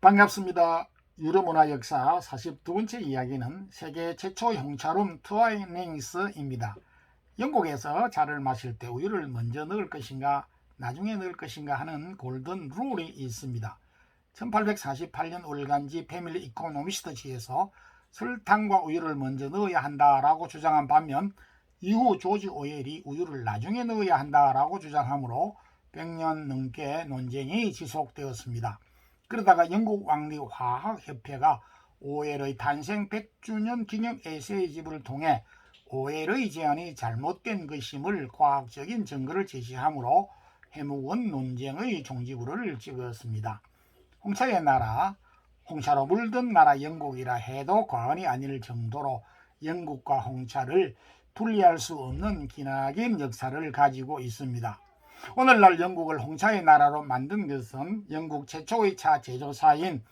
반갑습니다. 유럽문화 역사 42번째 이야기는 세계 최초 홍차룸 트와이닝스입니다. 영국에서 차를 마실 때 우유를 먼저 넣을 것인가 나중에 넣을 것인가 하는 골든 룰이 있습니다. 1848년 월간지 패밀리 이코노미스트지에서 설탕과 우유를 먼저 넣어야 한다라고 주장한 반면 이후 조지 오웰이 우유를 나중에 넣어야 한다라고 주장하므로 100년 넘게 논쟁이 지속되었습니다. 그러다가 영국 왕립화학협회가 오웰의 탄생 100주년 기념 에세이집을 통해 오웰의 제안이 잘못된 것임을 과학적인 증거를 제시하므로 해묵은 논쟁의 종지부를 찍었습니다. 홍차의 나라, 홍차로 물든 나라 영국이라 해도 과언이 아닐 정도로 영국과 홍차를 분리할 수 없는 기나긴 역사를 가지고 있습니다. 오늘날 영국을 홍차의 나라로 만든 것은 영국 최초의 차 제조사인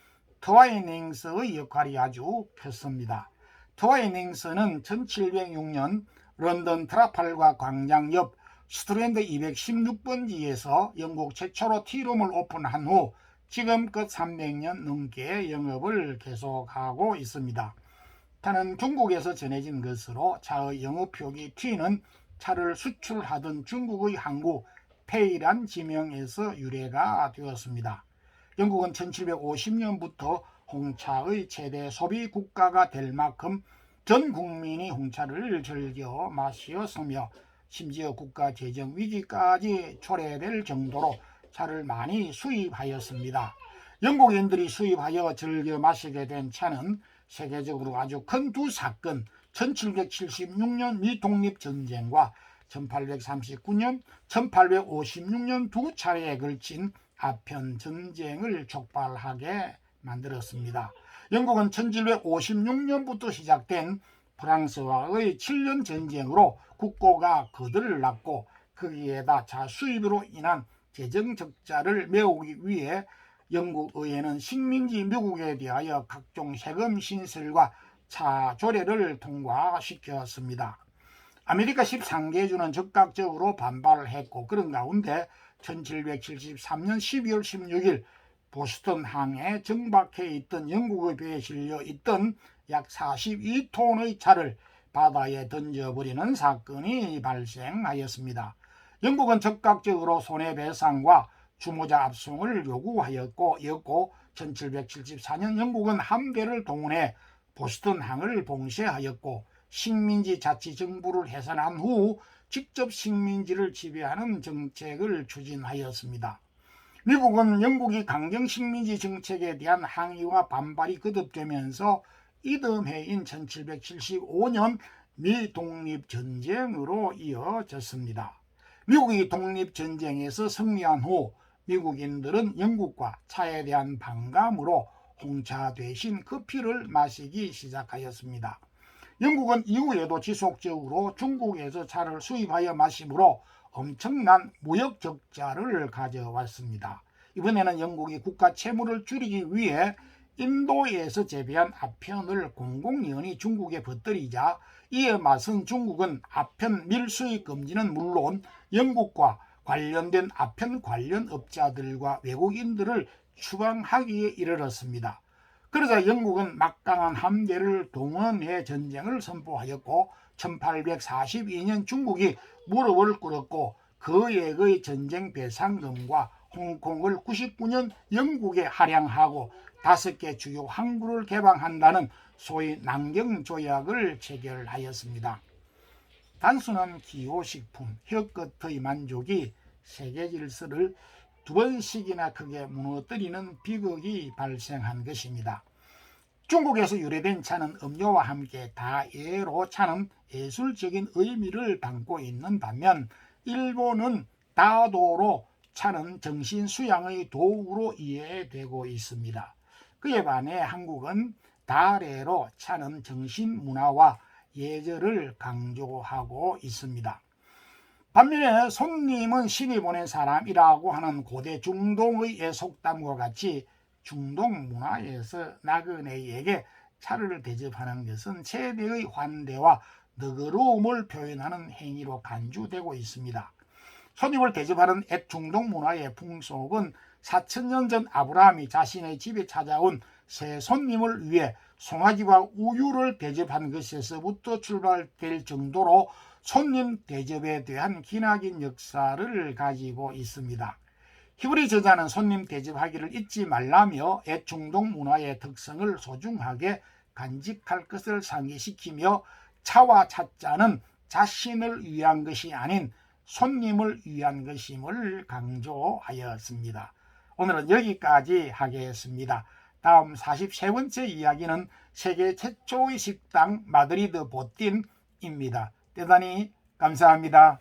트와이닝스의 역할이 아주 컸습니다. 트와이닝스는 1706년 런던 트라팔가 광장 옆 스트랜드 216번지에서 영국 최초로 티룸을 오픈한 후 지금껏 300년 넘게 영업을 계속하고 있습니다. 차는 중국에서 전해진 것으로 차의 영어 표기 T는 차를 수출하던 중국의 항구 페이란 지명에서 유래가 되었습니다. 영국은 1750년부터 홍차의 최대 소비 국가가 될 만큼 전 국민이 홍차를 즐겨 마셨으며 심지어 국가 재정 위기까지 초래될 정도로 차를 많이 수입하였습니다. 영국인들이 수입하여 즐겨 마시게 된 차는 세계적으로 아주 큰 두 사건, 1776년 미독립전쟁과 1839년, 1856년 두 차례에 걸친 아편 전쟁을 촉발하게 만들었습니다. 영국은 1756년부터 시작된 프랑스와의 7년 전쟁으로 국고가 거들났고 거기에다 차 수입으로 인한 재정 적자를 메우기 위해 영국 의회는 식민지 미국에 대하여 각종 세금 신설과 차 조례를 통과시켰습니다. 아메리카 13개주는 적극적으로 반발을 했고 그런 가운데 1773년 12월 16일 보스턴 항에 정박해 있던 영국의 배에 실려 있던 약 42톤의 차를 바다에 던져버리는 사건이 발생하였습니다. 영국은 적극적으로 손해배상과 주모자 압송을 요구하였고 1774년 영국은 함대를 동원해 보스턴 항을 봉쇄하였고 식민지 자치정부를 해산한 후 직접 식민지를 지배하는 정책을 추진하였습니다. 미국은 영국이 강경 식민지 정책에 대한 항의와 반발이 거듭되면서 이듬해인 1775년 미독립전쟁으로 이어졌습니다. 미국이 독립전쟁에서 승리한 후 미국인들은 영국과 차에 대한 반감으로 홍차 대신 커피를 마시기 시작하였습니다. 영국은 이후에도 지속적으로 중국에서 차를 수입하여 마시므로 엄청난 무역 적자를 가져왔습니다. 이번에는 영국이 국가 채무를 줄이기 위해 인도에서 재배한 아편을 공공연히 중국에 퍼뜨리자 이에 맞선 중국은 아편 밀수입 금지는 물론 영국과 관련된 아편 관련 업자들과 외국인들을 추방하기에 이르렀습니다. 그러자 영국은 막강한 함대를 동원해 전쟁을 선포하였고 1842년 중국이 무릎을 꿇었고 거액의 전쟁 배상금과 홍콩을 99년 영국에 할양하고 5개 주요 항구를 개방한다는 소위 남경조약을 체결하였습니다. 단순한 기호식품, 혀끝의 만족이 세계 질서를 2번씩이나 크게 무너뜨리는 비극이 발생한 것입니다. 중국에서 유래된 차는 음료와 함께 다예로 차는 예술적인 의미를 담고 있는 반면 일본은 다도로 차는 정신 수양의 도구로 이해되고 있습니다. 그에 반해 한국은 다래로 차는 정신 문화와 예절을 강조하고 있습니다. 반면에 손님은 신이 보낸 사람이라고 하는 고대 중동의 속담과 같이 중동 문화에서 나그네에게 차를 대접하는 것은 최대의 환대와 너그러움을 표현하는 행위로 간주되고 있습니다. 손님을 대접하는 중동 문화의 풍속은 4,000년 전 아브라함이 자신의 집에 찾아온 새 손님을 위해 송아지와 우유를 대접한 것에서부터 출발될 정도로 손님 대접에 대한 기나긴 역사를 가지고 있습니다. 히브리 저자는 손님 대접하기를 잊지 말라며 애중동 문화의 특성을 소중하게 간직할 것을 상기시키며 차와 차자는 자신을 위한 것이 아닌 손님을 위한 것임을 강조하였습니다. 오늘은 여기까지 하겠습니다. 다음 43번째 이야기는 세계 최초의 식당 마드리드 보틴입니다. 대단히 감사합니다.